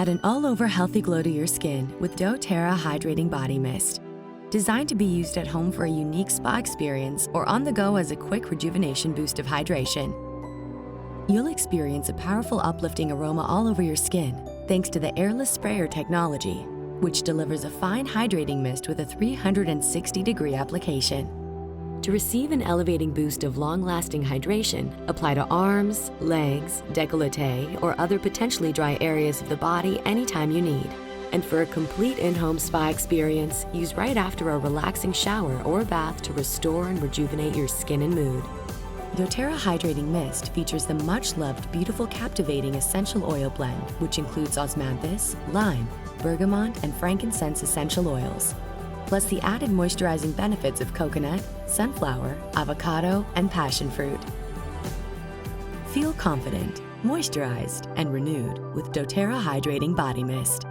Add an all-over healthy glow to your skin with doTERRA Hydrating Body Mist. Designed to be used at home for a unique spa experience or on the go as a quick rejuvenation boost of hydration. You'll experience a powerful uplifting aroma all over your skin thanks to the airless sprayer technology, which delivers a fine hydrating mist with a 360-degree application. To receive an elevating boost of long-lasting hydration, apply to arms, legs, décolleté, or other potentially dry areas of the body anytime you need. And for a complete in-home spa experience, use right after a relaxing shower or bath to restore and rejuvenate your skin and mood. doTERRA Hydrating Mist features the much-loved, beautiful, captivating essential oil blend, which includes osmanthus, lime, bergamot, and frankincense essential oils, plus the added moisturizing benefits of coconut, sunflower, avocado, and passion fruit. Feel confident, moisturized, and renewed with doTERRA Hydrating Body Mist.